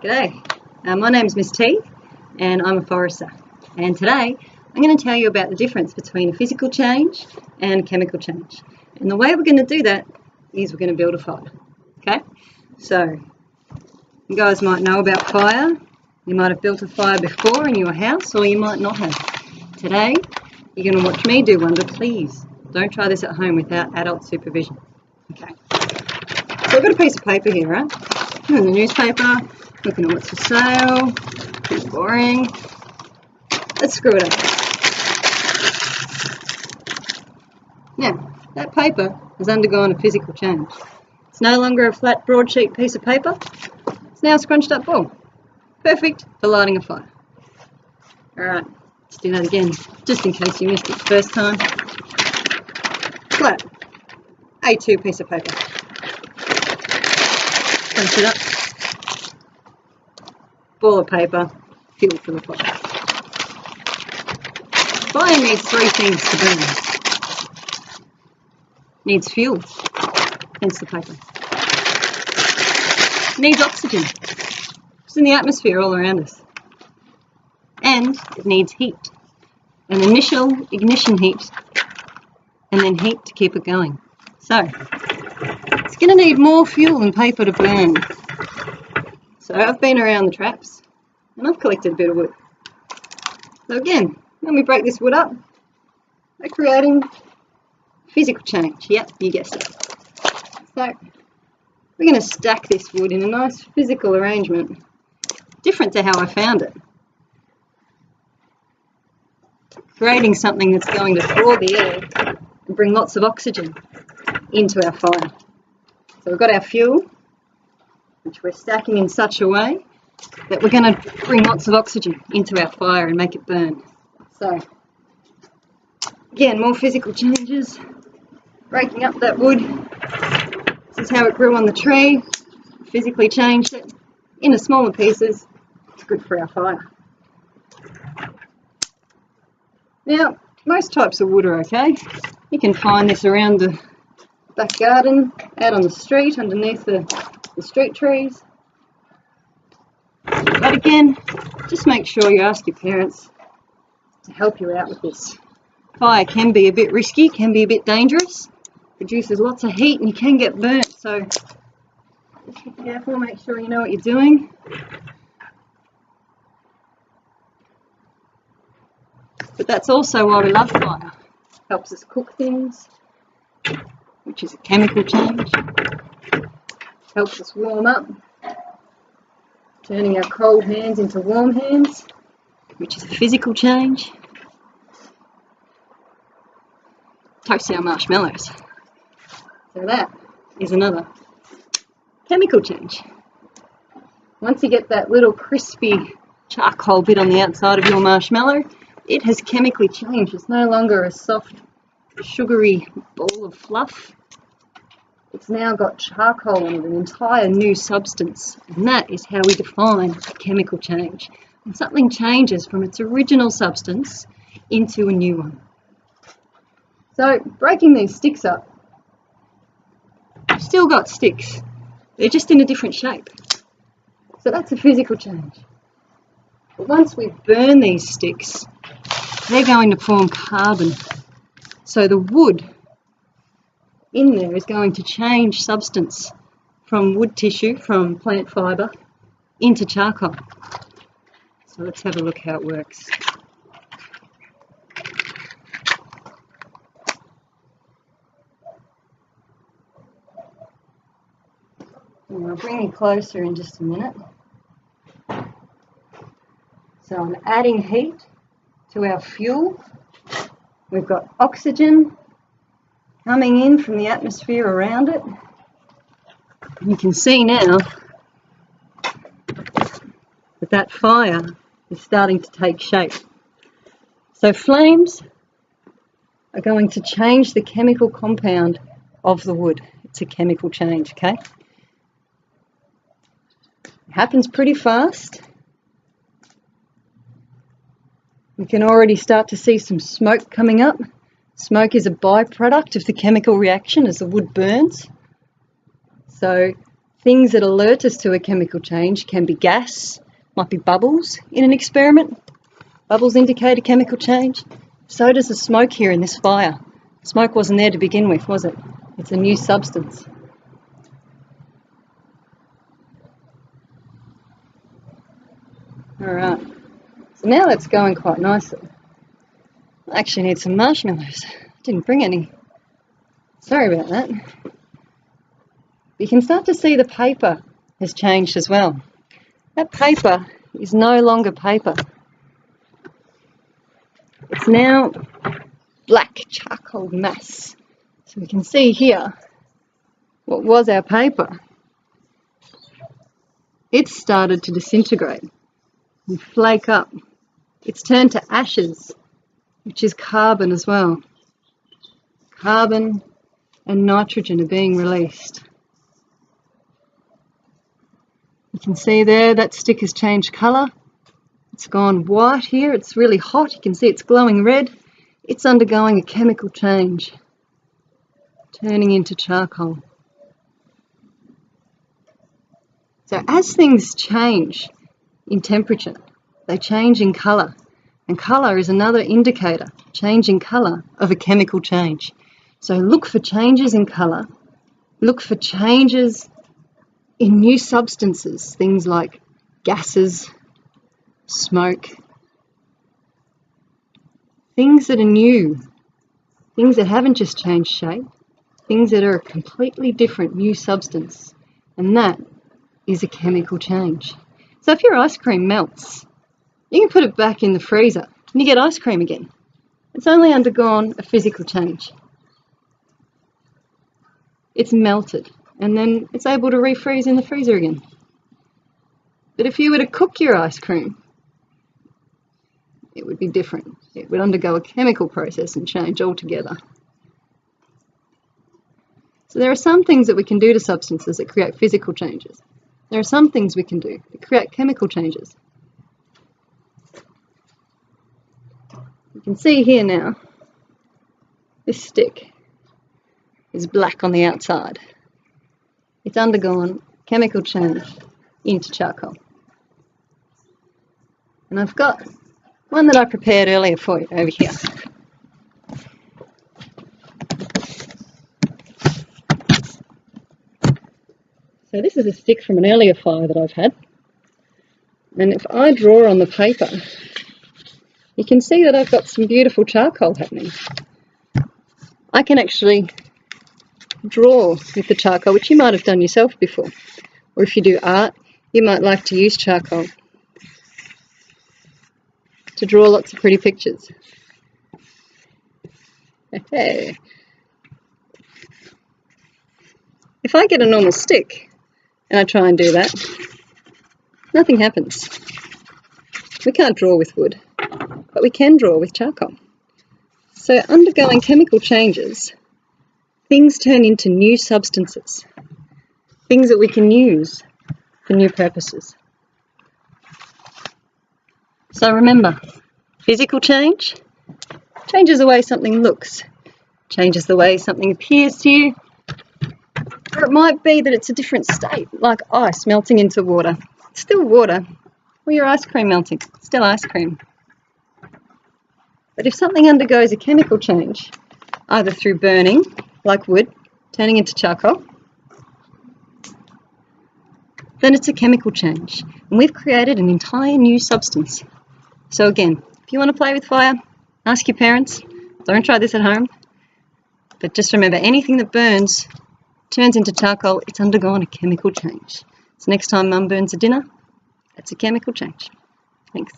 G'day, my name's Miss T and I'm a forester, and today I'm going to tell you about the difference between a physical change and a chemical change. And the way we're going to do that is we're going to build a fire. Okay, so you guys might know about fire. You might have built a fire before in your house, or you might not have. Today you're going to watch me do one, but please don't try this at home without adult supervision. Okay, so I've got a piece of paper here, right? And the newspaper, looking at what's for sale. Pretty boring. Let's screw it up. Now, that paper has undergone a physical change. It's no longer a flat broadsheet piece of paper. It's now a scrunched up ball. Perfect for lighting a fire. Alright, let's do that again, just in case you missed it the first time. Flat A2 piece of paper. Crunch it up. Ball of paper, fuel for the fire. Fire needs three things to burn. Needs fuel, hence the paper. Needs oxygen, it's in the atmosphere all around us. And it needs heat, an initial ignition heat, and then heat to keep it going. So, it's going to need more fuel than paper to burn. So I've been around the traps and I've collected a bit of wood. So again, when we break this wood up, we're creating physical change. Yep, you guessed it. So we're going to stack this wood in a nice physical arrangement, different to how I found it. Creating something that's going to thaw the air and bring lots of oxygen into our fire. So we've got our fuel, which we're stacking in such a way that we're going to bring lots of oxygen into our fire and make it burn. So, again, more physical changes. Breaking up that wood. This is how it grew on the tree. Physically changed it into smaller pieces. It's good for our fire. Now, most types of wood are okay. You can find this around the back garden, out on the street, underneath the street trees. But again, just make sure you ask your parents to help you out with this. Fire can be a bit risky, can be a bit dangerous, produces lots of heat and you can get burnt, so just be careful, make sure you know what you're doing. But that's also why we love fire. Helps us cook things, which is a chemical change. Helps us warm up, turning our cold hands into warm hands, which is a physical change. Toast our marshmallows. So that is another chemical change. Once you get that little crispy charcoal bit on the outside of your marshmallow, it has chemically changed. It's no longer a soft, sugary ball of fluff. It's now got charcoal in it, an entire new substance, and that is how we define a chemical change. When something changes from its original substance into a new one. So breaking these sticks up, I've still got sticks, they're just in a different shape. So that's a physical change. But once we burn these sticks, they're going to form carbon. So the wood in there is going to change substance from wood tissue, from plant fibre, into charcoal. So let's have a look how it works. And I'll bring you closer in just a minute. So I'm adding heat to our fuel. We've got oxygen coming in from the atmosphere around it. And you can see now that that fire is starting to take shape. So flames are going to change the chemical compound of the wood. It's a chemical change, okay? It happens pretty fast. You can already start to see some smoke coming up. Smoke is a byproduct of the chemical reaction as the wood burns. So Things that alert us to a chemical change can be gas, might be bubbles in an experiment. Bubbles indicate a chemical change. So does the smoke here in this fire. Smoke wasn't there to begin with, was it? It's a new substance. Alright, so now that's going quite nicely. I actually need some marshmallows. Didn't bring any. Sorry about that. You can start to see the paper has changed as well. That paper is no longer paper. It's now black charcoal mass. So we can see here what was our paper. It's started to disintegrate and flake up. It's turned to ashes, which is carbon as well. Carbon and nitrogen are being released. You can see there that stick has changed colour. It's gone white here. It's really hot. You can see it's glowing red. It's undergoing a chemical change, turning into charcoal. So as things change in temperature, they change in colour. And colour is another indicator, change in colour, of a chemical change. So look for changes in colour. Look for changes in new substances, things like gases, smoke, things that are new, things that haven't just changed shape, things that are a completely different new substance, and that is a chemical change. So if your ice cream melts, you can put it back in the freezer and you get ice cream again. It's only undergone a physical change. It's melted and then it's able to refreeze in the freezer again. But if you were to cook your ice cream, it would be different. It would undergo a chemical process and change altogether. So there are some things that we can do to substances that create physical changes. There are some things we can do that create chemical changes. You can see here now, this stick is black on the outside. It's undergone chemical change into charcoal. And I've got one that I prepared earlier for you over here. So this is a stick from an earlier fire that I've had. And if I draw on the paper, you can see that I've got some beautiful charcoal happening. I can actually draw with the charcoal, which you might have done yourself before. Or if you do art, you might like to use charcoal to draw lots of pretty pictures. Hey. If I get a normal stick and I try and do that, nothing happens. We can't draw with wood, but we can draw with charcoal. So undergoing chemical changes, things turn into new substances, things that we can use for new purposes. So remember, physical change changes the way something looks, changes the way something appears to you, or it might be that it's a different state, like ice melting into water. It's still water, or your ice cream melting, still ice cream. But if something undergoes a chemical change, either through burning, like wood, turning into charcoal, then it's a chemical change. And we've created an entire new substance. So again, if you want to play with fire, ask your parents. Don't try this at home. But just remember, anything that burns turns into charcoal, it's undergone a chemical change. So next time Mum burns a dinner, that's a chemical change. Thanks.